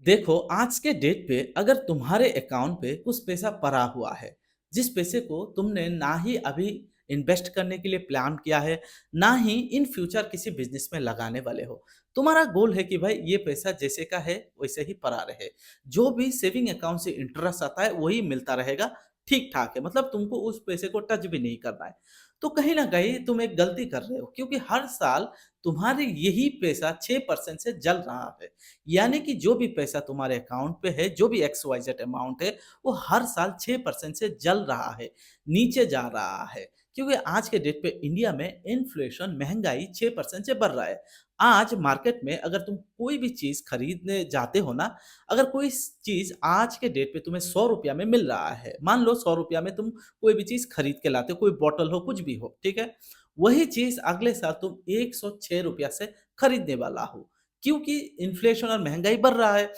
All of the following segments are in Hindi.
देखो, आज के डेट पे अगर तुम्हारे अकाउंट पे कुछ पैसा पड़ा हुआ है, जिस पैसे को तुमने ना ही अभी इन्वेस्ट करने के लिए प्लान किया है, ना ही इन फ्यूचर किसी बिज़नेस में लगाने वाले हो। तुम्हारा गोल है कि भाई ये पैसा जैसे का है वैसे ही पड़ा रहे। जो भी सेविंग अकाउंट से इंटरेस्ट आता है वही मिलता रहेगा, ठीक-ठाक है। मतलब तुमको उस पैसे को टच भी नहीं करना है। तो कहीं न कहीं तुम एक गलती कर रहे हो क्योंकि हर साल तुम्हारे यही पैसा 6% से जल रहा है। यानी कि जो भी पैसा तुम्हारे अकाउंट पे है, जो भी एक्स वाई जेड अमाउंट है, वो हर साल 6% से जल रहा है, नीचे जा रहा है। क्योंकि आज के डेट पे इंडिया में इन्फ्लेशन महँगाई 6% से बढ़ रहा है। आज मार्केट में अगर तुम कोई भी चीज़ खरीदने जाते हो ना, अगर कोई चीज़ आज के डेट पे तुम्हें ₹100 में मिल रहा है, मान लो ₹100 में तुम कोई भी चीज़ खरीद के लाते हो, कोई बॉटल हो, कुछ भी हो, ठीक है? वही चीज़ अगले साल तुम ₹106 से खरीदने वाला हो। क्योंकि इन्फ्लेशन और महँगाई बढ़ रहा है।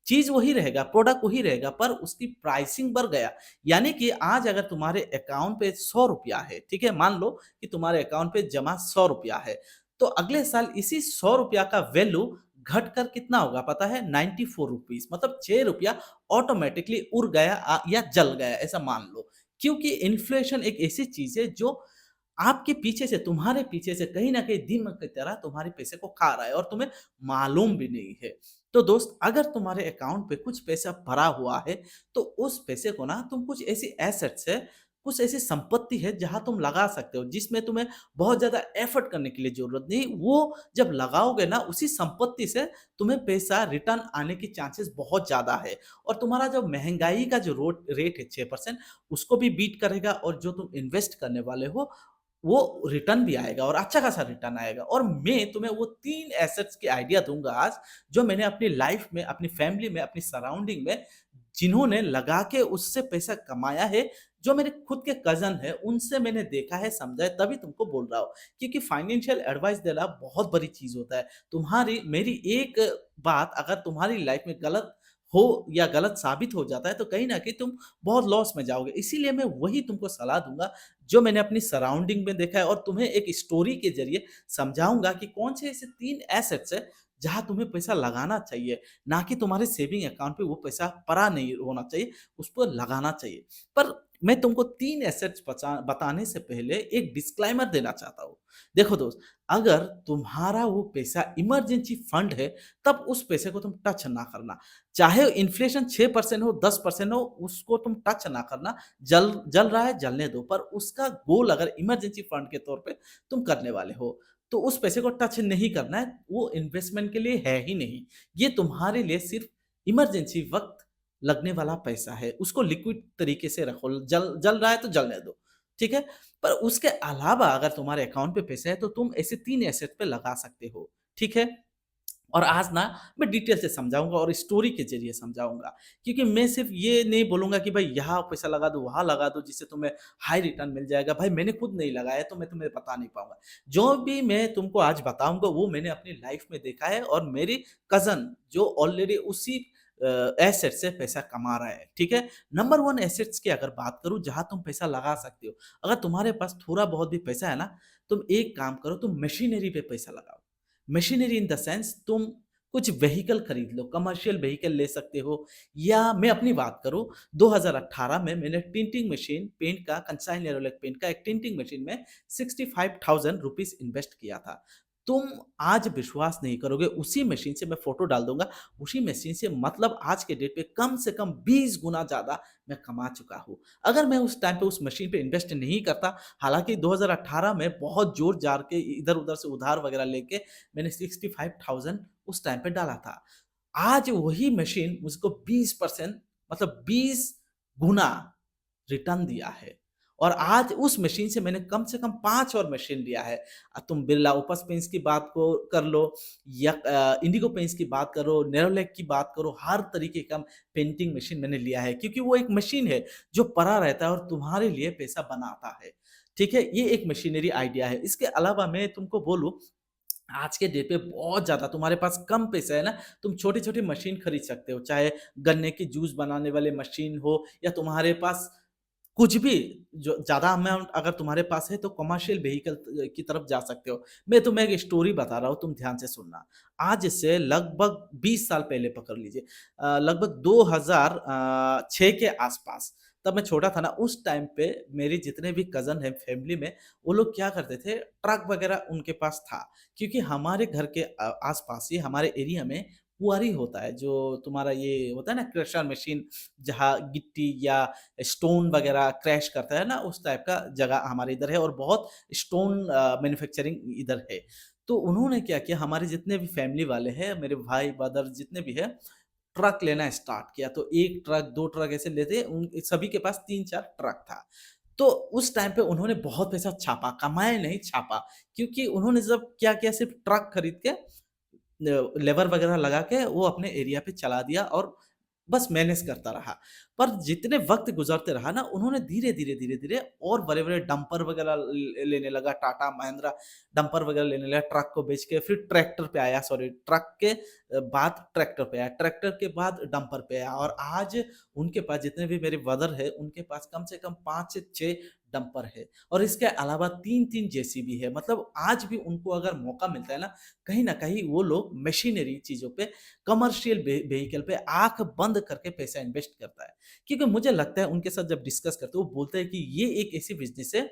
चीज़ वही रहेगा, प्रोडक्ट वही रहेगा पर उसकी प्राइसिंग बढ़ गया। यानी कि आज अगर तुम्हारे अकाउंट पे ₹100 है, ठीक है? मान लो कि तुम्हारे अकाउंट पे जमा ₹100 है, तो अगले साल इसी ₹100 का वैल्यू घटकर कितना होगा पता है? ₹94 मतलब ₹6 ऑटोमैटिकली उड़ गया या जल गया ऐसा मान लो। क्योंकि इन्फ्लेशन एक ऐसी चीज़ है जो आपके पीछे से, तुम्हारे पीछे से कहीं न कहीं दीमक की तरह तुम्हारे पैसे को खा रहा है और तुम्हें मालूम भी नहीं है। तो दोस्त अगर तुम्हारे अकाउंट पे कुछ पैसा भरा हुआ है, तो उस पैसे को ना तुम कुछ ऐसी एसेट्स है, कुछ ऐसी संपत्ति है जहाँ तुम लगा सकते हो, जिसमें तुम्हें बहुत ज़्यादा एफर्ट करने की लिए ज़रूरत नहीं। वो जब लगाओगे ना उसी संपत्ति से तुम्हें पैसा रिटर्न आने की चांसेस बहुत ज़्यादा है और तुम्हारा जो महँगाई का जो रोट रेट है 6% उसको भी बीट करेगा और जो तुम इन्वेस्ट करने वाले हो वो रिटर्न भी आएगा और अच्छा खासा रिटर्न आएगा और मैं तुम्हें वो 3 एसेट्स की आइडिया दूँगा आज, जो मैंने अपनी लाइफ़ में, अपनी फैमिली में, अपनी सराउंडिंग में जिन्होंने लगा के उससे पैसा कमाया है, जो मेरे खुद के कज़न हैं, उनसे मैंने देखा है, समझा है, तभी तुमको बोल रहा हूँ। क्योंकि फाइनेंशियल एडवाइस देना बहुत बड़ी चीज़ होता है। तुम्हारी मेरी एक बात अगर तुम्हारी लाइफ़ में गलत हो या गलत साबित हो जाता है, तो कहीं न कहीं तुम बहुत लॉस में जाओगे। इसीलिए मैं वही तुमको सलाह दूँगा जो मैंने अपनी सराउंडिंग में देखा है और तुम्हें एक स्टोरी के ज़रिए समझाऊँगा कि कौन से ऐसे 3 एसेट्स हैं, जहाँ तुम्हें पैसा लगाना चाहिए, ना कि तुम्हारे सेविंग अकाउंट पे वो पैसा पड़ा नहीं होना चाहिए, उसको लगाना चाहिए। पर मैं तुमको 3 एसेट्स बताने से पहले एक डिस्क्लेमर देना चाहता हूँ। देखो दोस्त, अगर तुम्हारा वो पैसा इमरजेंसी फंड है, तब उस पैसे को तुम टच ना करना। चाहे इन्फ्लेशन 6% हो, 10% हो, उसको तुम टच ना करना। जल जल रहा है जलने दो, पर उसका गोल अगर इमरजेंसी फंड के तौर पे तुम करने वाले हो, तो उस पैसे को टच नहीं करना है, वो इन्वेस्टमेंट के लिए है ही नहीं। ये तुम्हारे लिए सिर्फ़ इमरजेंसी वक़्त लगने वाला पैसा है, उसको लिक्विड तरीके से रखो, जल जल रहा है तो जलने दो, ठीक है? पर उसके अलावा अगर तुम्हारे अकाउंट पे पैसा है, तो तुम ऐसे 3 एसेट पे लगा सकते हो, ठीक है? और आज ना मैं डिटेल से समझाऊँगा और स्टोरी के ज़रिए समझाऊँगा। क्योंकि मैं सिर्फ़ ये नहीं बोलूँगा कि भाई यहाँ पैसा लगा दो, वहाँ लगा दो जिससे तुम्हें हाई रिटर्न मिल जाएगा। भाई मैंने खुद नहीं लगाया तो मैं तुम्हें बता नहीं पाऊँगा। जो भी मैं तुमको आज बताऊँगा वो मैंने अपनी लाइफ़ में देखा है और मेरी कज़न जो ऑलरेडी उसी एसेट से पैसा कमा रहा है, ठीक है? नंबर 1 एसेट्स की अगर बात करूँ जहाँ तुम पैसा लगा सकते हो। अगर तुम्हारे पास थोड़ा बहुत भी पैसा है ना, तुम एक काम करो, तुम मशीनरी पे पैसा लगाओ। मशीनरी इन द सेंस तुम कुछ व्हीकल खरीद लो, कमर्शियल व्हीकल ले सकते हो या मैं अपनी बात करूँ 2018 में मैंने टिंटिंग मशीन पेंट का कंसाइल एरोलिक पेंट का एक टिंटिंग मशीन में 65,000 रुपीज़ इन्वेस्ट किया था। तुम आज विश्वास नहीं करोगे उसी मशीन से मैं फ़ोटो डाल दूँगा, उसी मशीन से मतलब आज के डेट पे कम से कम 20 गुना ज़्यादा मैं कमा चुका हूँ। अगर मैं उस टाइम पे उस मशीन पे इन्वेस्ट नहीं करता, हालाँकि 2018 में बहुत ज़ोर-ज़ार के इधर-उधर से उधार वगैरह लेके मैंने 65,000 उस टाइम पे डाला था। आज वही मशीन मुझको 20% मतलब 20 गुना रिटर्न दिया है और आज उस मशीन से मैंने कम से कम 5 और मशीन लिया है। तुम बिरला ओपस पेंट्स की बात को कर लो या इंडिगो पेंट्स की बात करो, नेरोलैक की बात करो, हर तरीके का पेंटिंग मशीन मैंने लिया है क्योंकि वो एक मशीन है जो पड़ा रहता है और तुम्हारे लिए पैसा बनाता है। ठीक है? ये एक मशीनरी आइडिया है। इसके अलावा मैं तुमको बोलूँ आज के डेट पे बहुत ज़्यादा तुम्हारे पास कम पैसा है ना, तुम छोटी-छोटी मशीन खरीद सकते हो, चाहे गन्ने की जूस बनाने वाली मशीन हो या तुम्हारे पास कुछ भी जो ज़्यादा अमाउंट अगर तुम्हारे पास है तो कमर्शियल व्हीकल की तरफ जा सकते हो। मैं तुम्हें एक स्टोरी बता रहा हूँ, तुम ध्यान से सुनना। आज से लगभग 20 साल पहले पकड़ लीजिए, लगभग 2006 के आसपास, तब मैं छोटा था ना, उस टाइम पे मेरे जितने भी कज़न हैं फैमिली में, वो लोग क्या करते थे, ट्रक वग़ैरह उनके पास था। क्योंकि हमारे घर के आस-पास ही हमारे एरिया में कुआरी होता है, जो तुम्हारा ये होता है ना क्रशर मशीन, जहाँ गिट्टी या स्टोन वगैरह क्रैश करता है ना, उस टाइप का जगह हमारे इधर है और बहुत स्टोन मैन्युफैक्चरिंग इधर है। तो उन्होंने क्या किया, हमारे जितने भी फैमिली वाले हैं, मेरे भाई, ब्रदर जितने भी हैं, ट्रक लेना स्टार्ट किया। तो 1 ट्रक, 2 ट्रक ऐसे लेते, उन सभी के पास 3-4 ट्रक था। तो उस टाइम पे उन्होंने बहुत पैसा छापा, कमाए नहीं छापा, क्योंकि उन्होंने जब क्या किया, सिर्फ़ ट्रक खरीद के लेबर वगैरह लगा के वो अपने एरिया पे चला दिया और बस मैनेज करता रहा। पर जितने वक़्त गुज़रते रहा ना, उन्होंने धीरे-धीरे, धीरे-धीरे और बड़े-बड़े डंपर वगैरह लेने लगा, टाटा, महिंद्रा डंपर वगैरह लेने लगा, ट्रक को बेच के फिर ट्रैक्टर पे आया, सॉरी ट्रक के बाद ट्रैक्टर पे आया, ट्रैक्टर के बाद डंपर पे आया और आज उनके पास जितने भी मेरे ब्रदर हैं, उनके पास कम से कम 5 से 6 डंपर है और इसके अलावा 3-3 जेसीबी है। मतलब आज भी उनको अगर मौका मिलता है ना, कहीं न कहीं वो लोग मशीनरी चीज़ों पे, कमर्शियल व्हीकल पे आँख बंद करके पैसा इन्वेस्ट करता है। क्योंकि मुझे लगता है उनके साथ जब डिस्कस करते हैं, वो बोलते हैं कि ये एक ऐसी बिज़नेस है,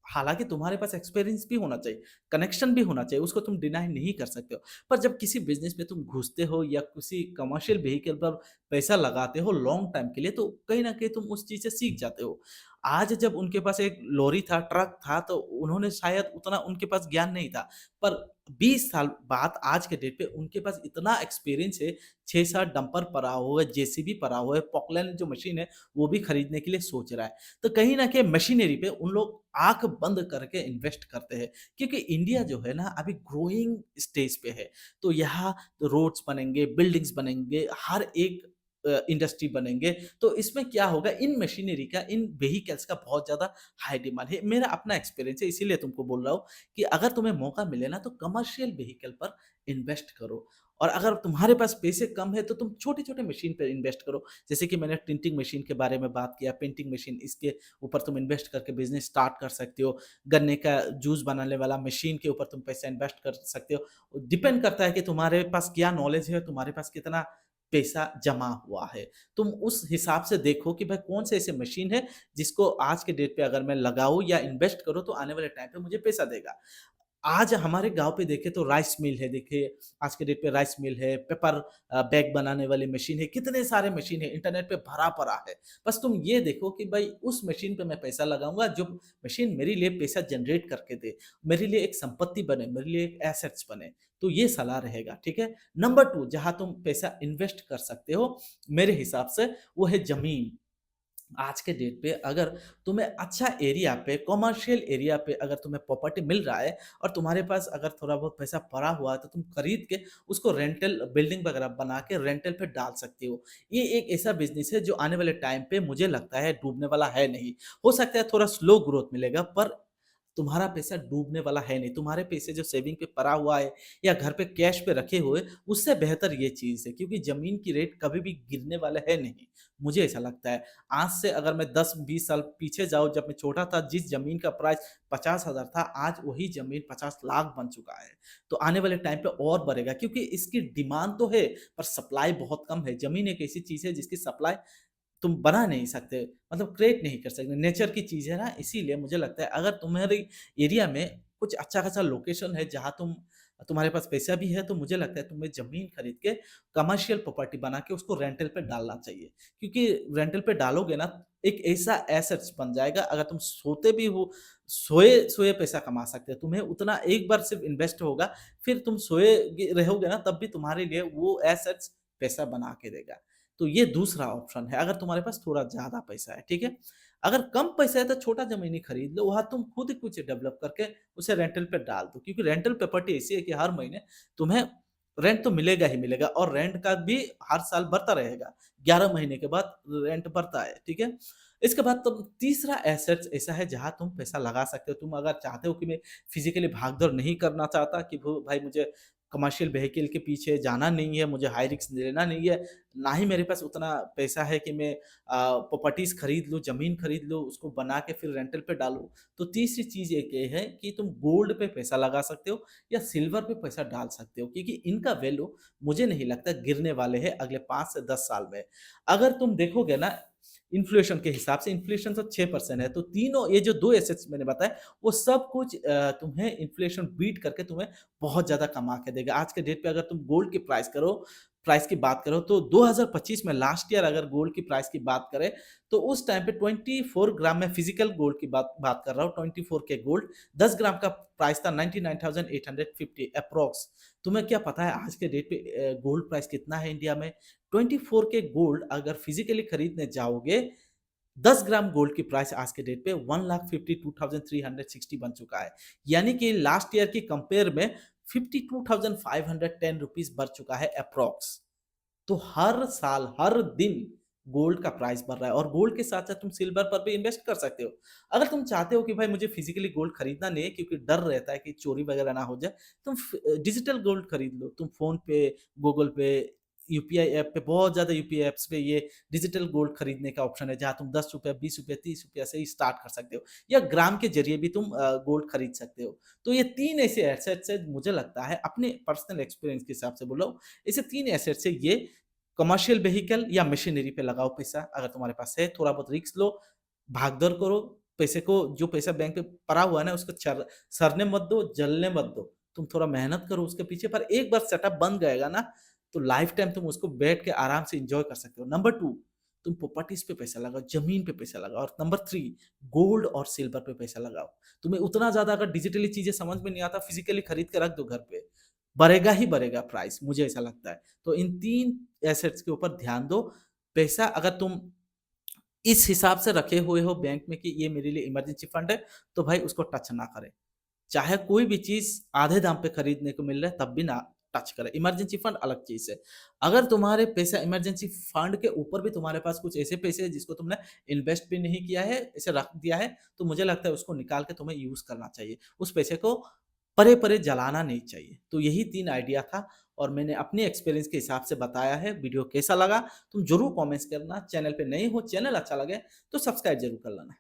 हालाँकि तुम्हारे पास एक्सपीरियंस भी होना चाहिए, कनेक्शन भी होना चाहिए, उसको तुम डिनाई नहीं कर सकते हो। पर जब किसी बिज़नेस में तुम घुसते हो या किसी कमर्शियल व्हीकल पर पैसा लगाते हो लॉन्ग टाइम के लिए, तो कहीं न कहीं तुम उस चीज़ से सीख जाते हो। आज जब उनके पास एक लॉरी था, ट्रक था, तो उन्होंने शायद उतना उनके पास ज्ञान नहीं था। पर 20 साल बाद आज के डेट पे उनके पास इतना एक्सपीरियंस है, 6-7 डंपर पड़ा हुआ है, जेसीबी पड़ा हुआ है, पॉकलैंड जो मशीन है, वो भी खरीदने के लिए सोच रहा है। तो कहीं न कहीं मशीनरी पे उन लोग आँख बंद करके इन्वेस्ट करते हैं, क्योंकि इंडिया जो है ना अभी ग्रोइंग स्टेज पे है। तो यहाँ रोड्स बनेंगे, बिल्डिंग्स बनेंगे, हर एक इंडस्ट्री बनेंगे, तो इसमें क्या होगा, इन मशीनरी का, इन व्हीकल्स का बहुत ज़्यादा हाई डिमांड है। मेरा अपना एक्सपीरियंस है, इसीलिए तुमको बोल रहा हूँ कि अगर तुम्हें मौका मिले ना, तो कमर्शियल व्हीकल पर इन्वेस्ट करो और अगर तुम्हारे पास पैसे कम है, तो तुम छोटे-छोटे मशीन पे इन्वेस्ट करो। जैसे कि मैंने प्रिंटिंग मशीन के बारे में बात किया, प्रिंटिंग मशीन, इसके ऊपर तुम इन्वेस्ट करके बिज़नेस स्टार्ट कर सकते हो। गन्ने का जूस बनाने वाला मशीन के ऊपर तुम पैसा इन्वेस्ट कर सकते हो। डिपेंड करता है कि तुम्हारे पास क्या नॉलेज है, तुम्हारे पास कितना पैसा जमा हुआ है। तुम उस हिसाब से देखो कि भाई कौन से ऐसे मशीन है, जिसको आज के डेट पे अगर मैं लगाऊँ या इन्वेस्ट करूँ, तो आने वाले टाइम पे मुझे पैसा देगा। आज हमारे गाँव पे देखें तो राइस मिल है, देखिए आज के डेट पे राइस मिल है, पेपर बैग बनाने वाली मशीन है, कितने सारे मशीन है, इंटरनेट पे भरा पड़ा है। बस तुम ये देखो कि भाई उस मशीन पे मैं पैसा लगाऊँगा, जो मशीन मेरे लिए पैसा जनरेट करके दे, मेरे लिए एक संपत्ति बने, मेरे लिए एक एसेट्स बने। तो ये सलाह रहेगा, ठीक है? नंबर 2, जहाँ तुम पैसा इन्वेस्ट कर सकते हो, मेरे हिसाब से वो है ज़मीन। आज के डेट पे अगर तुम्हें अच्छा एरिया पे, कमर्शियल एरिया पे अगर तुम्हें प्रॉपर्टी मिल रहा है और तुम्हारे पास अगर थोड़ा बहुत पैसा पड़ा हुआ है, तो तुम खरीद के उसको रेंटल बिल्डिंग वगैरह बना के रेंटल पे डाल सकते हो। ये एक ऐसा बिज़नेस है जो आने वाले टाइम पे मुझे लगता है डूबने वाला है नहीं। हो सकता है थोड़ा स्लो ग्रोथ मिलेगा, पर तुम्हारा पैसा डूबने वाला है नहीं। तुम्हारे पैसे जो सेविंग पे पड़ा हुआ है या घर पे कैश पे रखे हुए, उससे बेहतर ये चीज़ है, क्योंकि ज़मीन की रेट कभी भी गिरने वाला है नहीं, मुझे ऐसा लगता है। आज से अगर मैं 10-20 साल पीछे जाऊँ, जब मैं छोटा था, जिस ज़मीन का प्राइस 50,000 था, आज वही ज़मीन 50 लाख बन चुका है। तो आने वाले टाइम पे और बढ़ेगा, क्योंकि इसकी डिमांड तो है, पर सप्लाई बहुत कम है। ज़मीन एक ऐसी चीज़ है जिसकी सप्लाई तुम बना नहीं सकते, मतलब क्रिएट नहीं कर सकते, नेचर की चीज़ है ना, इसीलिए मुझे लगता है अगर तुम्हारे एरिया में कुछ अच्छा खासा लोकेशन है, जहाँ तुम्हारे पास पैसा भी है, तो मुझे लगता है तुम्हें ज़मीन खरीद के कमर्शियल प्रॉपर्टी बना के उसको रेंटल पे डालना चाहिए। क्योंकि रेंटल पे डालोगे ना, एक ऐसा एसेट्स बन जाएगा, अगर तुम सोते भी हो, सोए-सोए पैसा कमा सकते हो। तुम्हें उतना एक बार सिर्फ इन्वेस्ट होगा, फिर तुम सोए रहोगे ना, तब भी तुम्हारे लिए वो एसेट्स पैसा बना के देगा। तो ये दूसरा ऑप्शन है, अगर तुम्हारे पास थोड़ा ज़्यादा पैसा है, ठीक है? अगर कम पैसा है, तो छोटा ज़मीन ही खरीद लो, वहाँ तुम खुद कुछ डेवलप करके उसे रेंटल पे डाल दो, क्योंकि रेंटल प्रॉपर्टी ऐसी है कि हर महीने तुम्हें रेंट तो मिलेगा ही मिलेगा और रेंट का भी हर साल बढ़ता रहेगा। 11 महीने के बाद रेंट बढ़ता है, ठीक है? इसके बाद तुम तीसरा एसेट्स ऐसा है जहाँ तुम पैसा लगा सकते हो। तुम अगर चाहते हो कि मैं फिज़िकली भाग-दौड़ नहीं करना चाहता, कि भो भाई मुझे कमर्शियल व्हीकल के पीछे जाना नहीं है, मुझे हाई रिस्क लेना नहीं है, ना ही मेरे पास उतना पैसा है कि मैं प्रॉपर्टीज़ खरीद लूँ, ज़मीन खरीद लूँ, उसको बना के फिर रेंटल पे डालूँ। तो तीसरी चीज़ एक ये है कि तुम गोल्ड पे पैसा लगा सकते हो या सिल्वर पे पैसा डाल सकते हो, क्योंकि इनका वैल्यू मुझे नहीं लगता गिरने वाले हैं अगले 5 से 10 साल में। अगर तुम देखोगे ना इन्फ्लेशन के हिसाब से, इन्फ्लेशन तो 6% है, तो तीनों ये जो 2 एसेट्स मैंने बताए, वो सब कुछ तुम्हें इन्फ्लेशन बीट करके तुम्हें बहुत ज़्यादा कमा के देगा। आज के डेट पे अगर तुम गोल्ड की प्राइस की बात करो तो 2025 में लास्ट ईयर अगर गोल्ड की प्राइस की बात करें, तो उस टाइम पे 24 ग्राम में फिजिकल गोल्ड की बात बात कर रहा हूँ, 24 के गोल्ड, 10 ग्राम का प्राइस था 99,850 एप्रॉक्स। तुम्हें क्या पता है आज के डेट पे गोल्ड प्राइस कितना है इंडिया में? 24 के गोल्ड अगर फिजिकली खरीदने जाओगे, 10 ग्राम गोल्ड की प्राइस आज के डेट पे 1,52,360 बन चुका है। यानी कि लास्ट ईयर की कंपेयर में 52,510 रुपीस बढ़ चुका है अप्रॉक्स। तो हर साल, हर दिन गोल्ड का प्राइस बढ़ रहा है और गोल्ड के साथ-साथ तुम सिल्वर पर भी इन्वेस्ट कर सकते हो। अगर तुम चाहते हो कि भाई मुझे फिजिकली गोल्ड खरीदना नहीं है क्योंकि डर रहता है कि चोरी वगैरह ना हो जाए, तुम डिजिटल गोल्ड खरीद लो। तुम फ़ोन पे, गूगल पे, यूपीआई ऐप पे, बहुत ज़्यादा यूपीआई ऐप्स पे ये डिजिटल गोल्ड खरीदने का ऑप्शन है, जहाँ तुम ₹10, ₹20, ₹30 से ही स्टार्ट कर सकते हो या ग्राम के ज़रिए भी तुम गोल्ड खरीद सकते हो। तो ये 3 ऐसे एसेट्स हैं, मुझे लगता है अपने पर्सनल एक्सपीरियंस के हिसाब से बोल रहा हूँ, ऐसे 3 एसेट्स है ये। कमर्शियल व्हीकल या मशीनरी पे लगाओ पैसा, अगर तुम्हारे पास है, थोड़ा बहुत रिस्क लो, भाग-दौड़ करो, पैसे को जो पैसा बैंक पे पड़ा हुआ है ना उसको सड़ने मत दो, जलने मत दो। तुम थोड़ा मेहनत करो उसके पीछे, पर एक बार सेटअप बन जाएगा ना, तो लाइफ टाइम तुम उसको बैठ के आराम से एन्जॉय कर सकते हो। नंबर 2, तुम प्रॉपर्टीज़ पे पैसा लगाओ, ज़मीन पे पैसा लगाओ और नंबर 3, गोल्ड और सिल्वर पे पैसा लगाओ। तुम्हें उतना ज़्यादा अगर डिजिटली चीज़ें समझ में नहीं आता, फिज़िकली खरीद के रख दो घर पे, बढ़ेगा ही बढ़ेगा प्राइस, मुझे ऐसा लगता है। तो इन 3 एसेट्स के ऊपर ध्यान दो। पैसा अगर तुम इस हिसाब से रखे हुए हो बैंक में कि ये मेरे लिए इमरजेंसी फंड है, तो भाई उसको टच ना करें। चाहे कोई भी चीज़ आधे दाम पे खरीदने को मिल रहा है, तब भी ना टच करें। इमरजेंसी फंड अलग चीज़ है। अगर तुम्हारे पैसा इमरजेंसी फंड के ऊपर भी तुम्हारे पास कुछ ऐसे पैसे हैं जिसको तुमने इन्वेस्ट भी नहीं किया है, ऐसे रख दिया है, तो मुझे लगता है उसको निकाल के तुम्हें यूज़ करना चाहिए। उस पैसे को परे-परे जलाना नहीं चाहिए। तो यही 3 आइडिया था और मैंने अपने एक्सपीरियंस के हिसाब से बताया है। वीडियो कैसा लगा? तुम ज़रूर कमेंट्स करना। चैनल पे नए हो, चैनल अच्छा लगे तो सब्सक्राइब ज़रूर कर लेना।